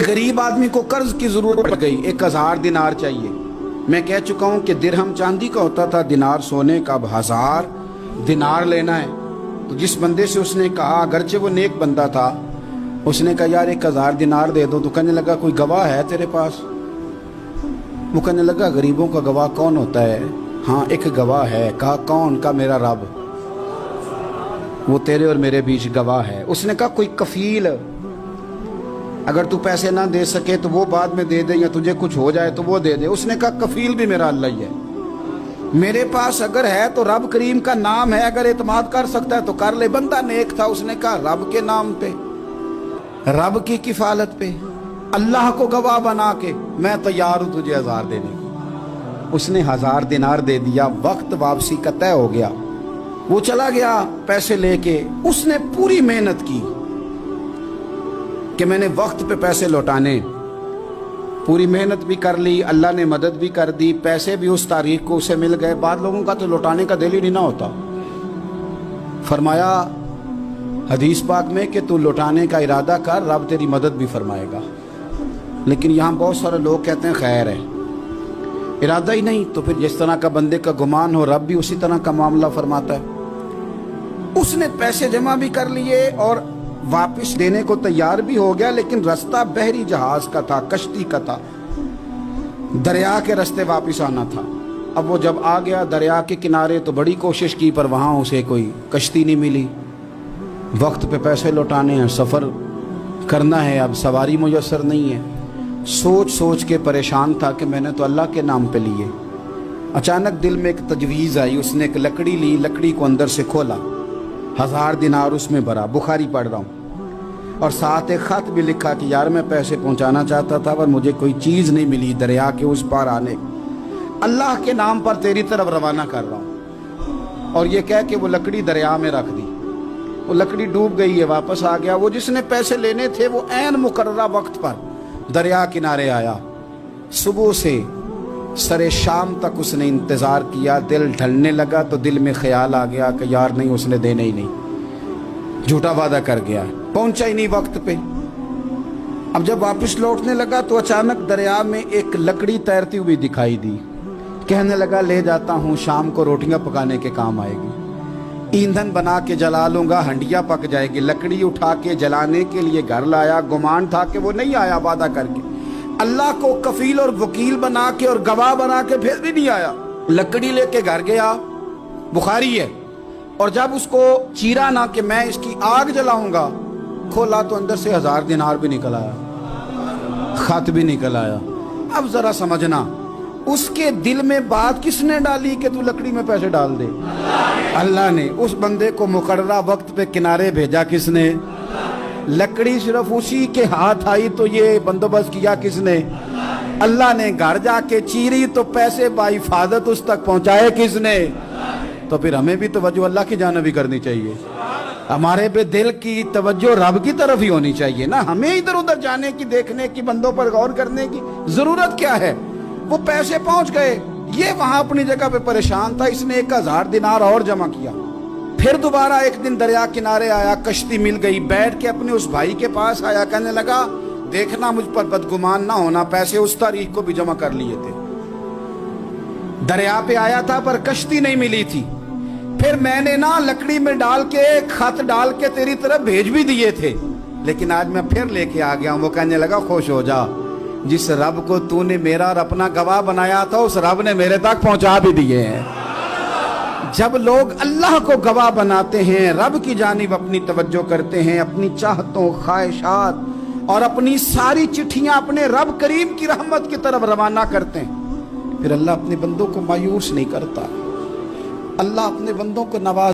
गरीब आदमी को कर्ज की जरूरत पड़ गई, 1000 दिनार चाहिए। मैं कह चुका हूं कि दिरहम चांदी का होता था, दिनार सोने का। अब 1000 दिनार लेना है। तो जिस बंदे से उसने कहा, अगरचे वो नेक बंदा था, उसने कहा यार 1000 दिनार दे दो। तो कहने लगा कोई गवाह है तेरे पास? वो कहने लगा गरीबों का गवाह कौन होता है? हाँ एक गवाह है। कहा कौन? का मेरा रब, वो तेरे और मेरे बीच गवाह है। उसने कहा कोई कफील, अगर तू पैसे ना दे सके तो वो बाद में दे दे, या तुझे कुछ हो जाए तो वो दे दे। उसने कहा कफील भी मेरा अल्लाह ही है। मेरे पास अगर है तो रब करीम का नाम है, अगर एतमाद कर सकता है तो कर ले। बंदा नेक था, उसने कहा रब के नाम पे, रब की किफालत पे, अल्लाह को गवाह बना के मैं तैयार हूं तुझे 1000 देने की। उसने 1000 दिनार दे दिया। वक्त वापसी का तय हो गया। वो चला गया पैसे लेके। उसने पूरी मेहनत की कि मैंने वक्त पे पैसे लौटाने, पूरी मेहनत भी कर ली, अल्लाह ने मदद भी कर दी, पैसे भी उस तारीख को उसे मिल गए। बाद लोगों का तो लौटाने का दिल ही नहीं ना होता। फरमाया हदीस पाक में कि तू लौटाने का इरादा कर, रब तेरी मदद भी फरमाएगा। लेकिन यहाँ बहुत सारे लोग कहते हैं खैर है, इरादा ही नहीं। तो फिर जिस तरह का बंदे का गुमान हो, रब भी उसी तरह का मामला फरमाता है। उसने पैसे जमा भी कर लिए और वापस देने को तैयार भी हो गया, लेकिन रास्ता बहरी जहाज का था, कश्ती का था, दरिया के रास्ते वापस आना था। अब वो जब आ गया दरिया के किनारे तो बड़ी कोशिश की, पर वहाँ उसे कोई कश्ती नहीं मिली। वक्त पे पैसे लौटाने हैं, सफ़र करना है, अब सवारी मुयस्सर नहीं है। सोच सोच के परेशान था कि मैंने तो अल्लाह के नाम पे लिए। अचानक दिल में एक तजवीज़ आई। उसने एक लकड़ी ली, लकड़ी को अंदर से खोला, 1000 दिनार उसमें भरा। बुखारी पढ़ रहा हूँ, और साथ एक ख़त भी लिखा कि यार मैं पैसे पहुँचाना चाहता था पर मुझे कोई चीज़ नहीं मिली दरिया के उस पार आने, अल्लाह के नाम पर तेरी तरफ रवाना कर रहा हूँ। और ये कह के वो लकड़ी दरिया में रख दी। वो लकड़ी डूब गई है, वापस आ गया। वो जिसने पैसे लेने थे वो ऐन मुकर्ररा वक्त पर दरिया किनारे आया। सुबह से सरे शाम तक उसने इंतज़ार किया। दिल ढलने लगा तो दिल में ख्याल आ गया कि यार नहीं, उसने देने ही नहीं, झूठा वादा कर गया, पहुंचा ही नहीं वक्त पे। अब जब वापस लौटने लगा तो अचानक दरिया में एक लकड़ी तैरती हुई दिखाई दी। कहने लगा ले जाता हूँ, शाम को रोटियां पकाने के काम आएगी, ईंधन बना के जला लूंगा, हंडिया पक जाएगी। लकड़ी उठा के जलाने के लिए घर लाया। गुमान था कि वो नहीं आया वादा करके, अल्लाह को कफील और वकील बना के और गवाह बना के फिर भी नहीं आया। लकड़ी लेके घर गया, बुखारी है। और जब उसको चीरा ना कि मैं इसकी आग जलाऊंगा, खोला तो अंदर से 1000 दिनार भी निकल आया, खत भी निकल आया। अब जरा समझना, उसके दिल में बात किसने डाली कि तू लकड़ी में पैसे डाल दे? अल्लाह ने। उस बंदे को मुकर्ररा वक्त पे किनारे भेजा किसने? लकड़ी सिर्फ उसी के हाथ आई तो ये बंदोबस्त किया किसने? अल्लाह ने। घर जाके चीरी तो पैसे बाहिफाजत उस तक पहुंचाए किसने? तो फिर हमें भी तवज्जो अल्लाह की जानिब भी करनी चाहिए। हमारे पे दिल की तवज्जो रब की तरफ ही होनी चाहिए ना। हमें इधर उधर जाने की, देखने की, बंदों पर गौर करने की जरूरत क्या है? वो पैसे पहुंच गए, ये वहां अपनी जगह पे परेशान था। इसने 1000 दिनार और जमा किया। फिर दोबारा एक दिन दरिया किनारे आया, कश्ती मिल गई, बैठ के अपने उस भाई के पास आया। कहने लगा देखना मुझ पर बदगुमान ना होना, पैसे उस तारीख को भी जमा कर लिए थे। दरिया पे आया था पर कश्ती नहीं मिली थी। फिर मैंने ना लकड़ी में डाल के, खत डाल के तेरी तरफ भेज भी दिए थे, लेकिन आज मैं फिर लेके आ गया हूं। वो कहने लगा खुश हो जा, जिस रब को तूने मेरा और अपना गवाह बनाया था उस रब ने मेरे तक पहुंचा भी दिए हैं। जब लोग अल्लाह को गवाह बनाते हैं, रब की जानिब अपनी तवज्जो करते हैं, अपनी चाहतों, ख्वाहिशात और अपनी सारी चिट्ठियां अपने रब करीम की रहमत की तरफ रवाना करते हैं, फिर अल्लाह अपने बंदों को मायूस नहीं करता। अल्लाह अपने बंदों को नवाज